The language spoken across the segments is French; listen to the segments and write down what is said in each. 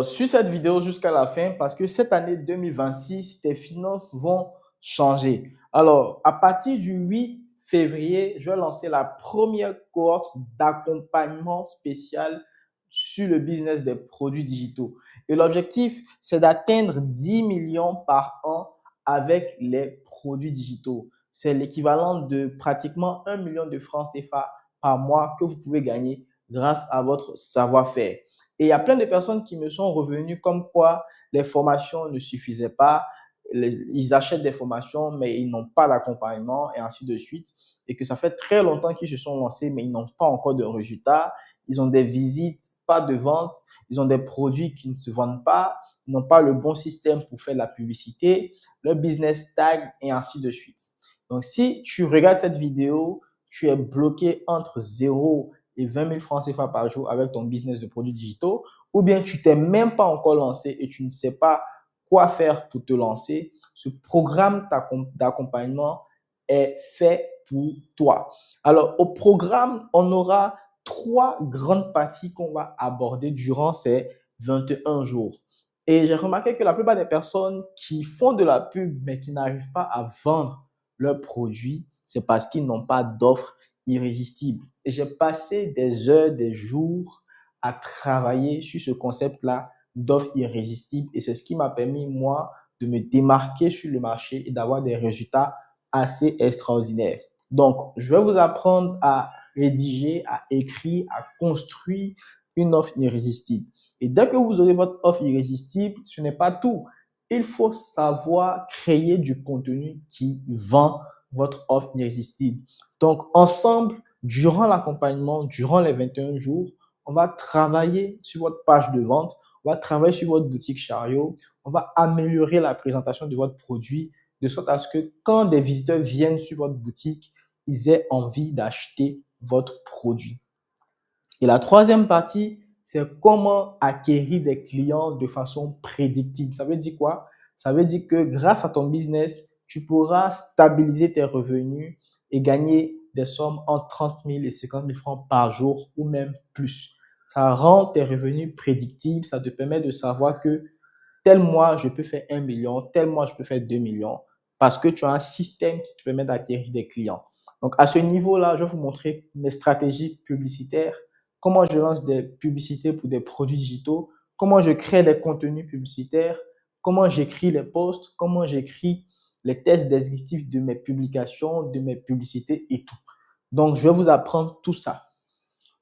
Suis cette vidéo jusqu'à la fin parce que cette année 2026, tes finances vont changer. Alors, à partir du 8 février, je vais lancer la première cohorte d'accompagnement spécial sur le business des produits digitaux. Et l'objectif, c'est d'atteindre 10 millions par an avec les produits digitaux. C'est l'équivalent de pratiquement 1 million de francs CFA par mois que vous pouvez gagner grâce à votre savoir-faire. Et il y a plein de personnes qui me sont revenues comme quoi les formations ne suffisaient pas. Ils achètent des formations, mais ils n'ont pas d'accompagnement et ainsi de suite. Et que ça fait très longtemps qu'ils se sont lancés, mais ils n'ont pas encore de résultats. Ils ont des visites, pas de vente. Ils ont des produits qui ne se vendent pas. Ils n'ont pas le bon système pour faire la publicité. Le business stagne et ainsi de suite. Donc, si tu regardes cette vidéo, tu es bloqué entre 0 et 20 000 francs CFA par jour avec ton business de produits digitaux, ou bien tu t'es même pas encore lancé et tu ne sais pas quoi faire pour te lancer, ce programme d'accompagnement est fait pour toi. Alors, au programme, on aura 3 grandes parties qu'on va aborder durant ces 21 jours. Et j'ai remarqué que la plupart des personnes qui font de la pub mais qui n'arrivent pas à vendre leurs produits, c'est parce qu'ils n'ont pas d'offre irrésistible. Et j'ai passé des heures, des jours à travailler sur ce concept-là d'offre irrésistible. Et c'est ce qui m'a permis, moi, de me démarquer sur le marché et d'avoir des résultats assez extraordinaires. Donc, je vais vous apprendre à rédiger, à écrire, à construire une offre irrésistible. Et dès que vous aurez votre offre irrésistible, ce n'est pas tout. Il faut savoir créer du contenu qui vend votre offre irrésistible. Donc, ensemble, durant l'accompagnement, durant les 21 jours, on va travailler sur votre page de vente, on va travailler sur votre boutique Chariot, on va améliorer la présentation de votre produit de sorte à ce que quand des visiteurs viennent sur votre boutique, ils aient envie d'acheter votre produit. Et la troisième partie, c'est comment acquérir des clients de façon prédictible. Ça veut dire quoi? Ça veut dire que grâce à ton business, tu pourras stabiliser tes revenus et gagner des sommes entre 30 000 et 50 000 francs par jour ou même plus. Ça rend tes revenus prédictibles. Ça te permet de savoir que tel mois, je peux faire 1 million, tel mois, je peux faire 2 millions parce que tu as un système qui te permet d'acquérir des clients. Donc, à ce niveau-là, je vais vous montrer mes stratégies publicitaires, comment je lance des publicités pour des produits digitaux, comment je crée des contenus publicitaires, comment j'écris les posts, comment j'écris les tests descriptifs de mes publications, de mes publicités et tout. Donc, je vais vous apprendre tout ça.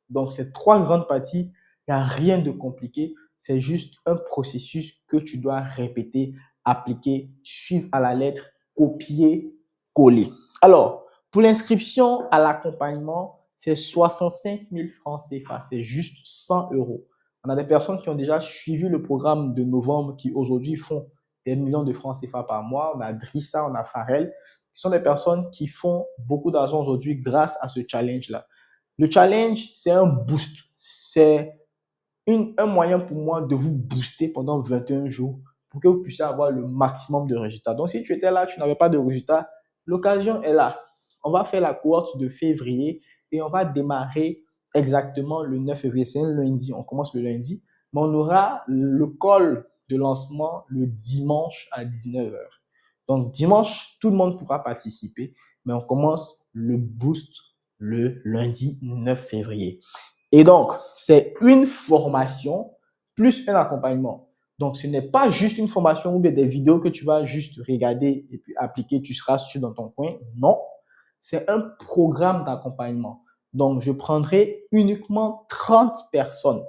Donc, ces 3 grandes parties, il n'y a rien de compliqué. C'est juste un processus que tu dois répéter, appliquer, suivre à la lettre, copier, coller. Alors, pour l'inscription à l'accompagnement, c'est 65 000 francs CFA. C'est juste 100 euros. On a des personnes qui ont déjà suivi le programme de novembre qui aujourd'hui font des millions de francs CFA par mois. On a Drissa, on a Farel. Ce sont des personnes qui font beaucoup d'argent aujourd'hui grâce à ce challenge-là. Le challenge, c'est un boost. C'est un moyen pour moi de vous booster pendant 21 jours pour que vous puissiez avoir le maximum de résultats. Donc, si tu étais là, tu n'avais pas de résultats, l'occasion est là. On va faire la cohorte de février et on va démarrer exactement le 9 février. C'est un lundi, on commence le lundi, mais on aura le call de lancement le dimanche à 19 h. Donc, dimanche, tout le monde pourra participer, mais on commence le boost le lundi 9 février. Et donc, c'est une formation plus un accompagnement. Donc, ce n'est pas juste une formation ou bien des vidéos que tu vas juste regarder et puis appliquer, tu seras sûr dans ton coin. Non, c'est un programme d'accompagnement. Donc, je prendrai uniquement 30 personnes.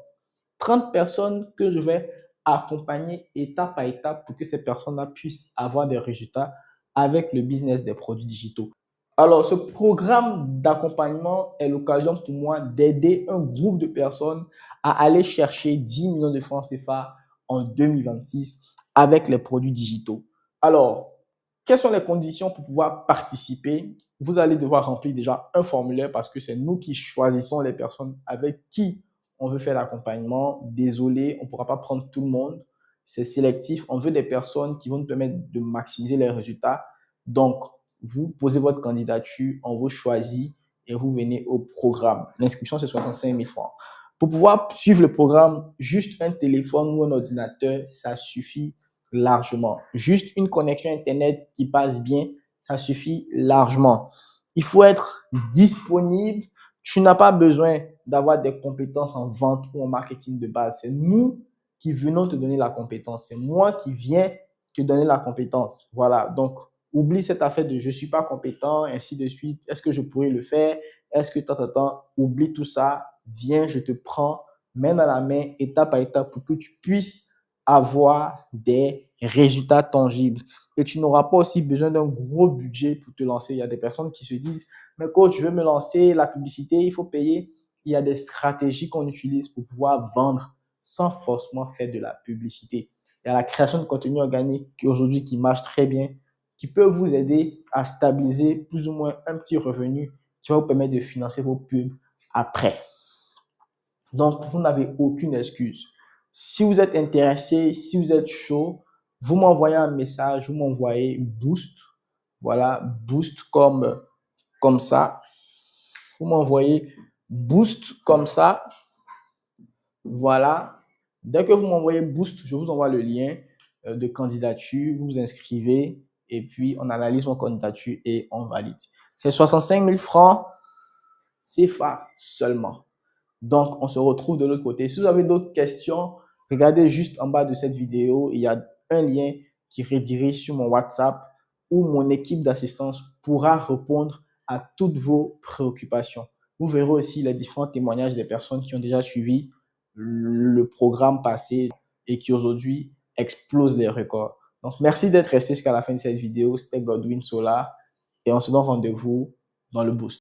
30 personnes que je vais accompagner étape à étape pour que ces personnes-là puissent avoir des résultats avec le business des produits digitaux. Alors, ce programme d'accompagnement est l'occasion pour moi d'aider un groupe de personnes à aller chercher 10 millions de francs CFA en 2026 avec les produits digitaux. Alors, quelles sont les conditions pour pouvoir participer? Vous allez devoir remplir déjà un formulaire parce que c'est nous qui choisissons les personnes avec qui on veut faire l'accompagnement. Désolé, on ne pourra pas prendre tout le monde. C'est sélectif. On veut des personnes qui vont nous permettre de maximiser les résultats. Donc, vous posez votre candidature, on vous choisit et vous venez au programme. L'inscription, c'est 65 000 francs. Pour pouvoir suivre le programme, juste un téléphone ou un ordinateur, ça suffit largement. Juste une connexion Internet qui passe bien, ça suffit largement. Il faut être disponible. Tu n'as pas besoin d'avoir des compétences en vente ou en marketing de base. C'est nous qui venons te donner la compétence. C'est moi qui viens te donner la compétence. Voilà. Donc, oublie cette affaire de je suis pas compétent, ainsi de suite. Est-ce que je pourrais le faire? Est-ce que oublie tout ça. Viens, je te prends main dans la main, étape par étape, pour que tu puisses avoir des résultats tangibles. Et tu n'auras pas aussi besoin d'un gros budget pour te lancer. Il y a des personnes qui se disent, mais coach, je veux me lancer, la publicité, il faut payer. Il y a des stratégies qu'on utilise pour pouvoir vendre sans forcément faire de la publicité. Il y a la création de contenu organique qui aujourd'hui qui marche très bien, qui peut vous aider à stabiliser plus ou moins un petit revenu qui va vous permettre de financer vos pubs après. Donc, vous n'avez aucune excuse. Si vous êtes intéressé, si vous êtes chaud, vous m'envoyez un message, vous m'envoyez boost. Voilà, boost comme ça. Vous m'envoyez boost comme ça. Voilà. Dès que vous m'envoyez boost, je vous envoie le lien de candidature. Vous vous inscrivez et puis on analyse mon candidature et on valide. C'est 65 000 francs CFA seulement. Donc, on se retrouve de l'autre côté. Si vous avez d'autres questions, regardez juste en bas de cette vidéo. Il y a un lien qui redirige sur mon WhatsApp où mon équipe d'assistance pourra répondre à toutes vos préoccupations. Vous verrez aussi les différents témoignages des personnes qui ont déjà suivi le programme passé et qui aujourd'hui explosent les records. Donc, merci d'être resté jusqu'à la fin de cette vidéo. C'était Godwin Sola et on se donne rendez-vous dans le boost.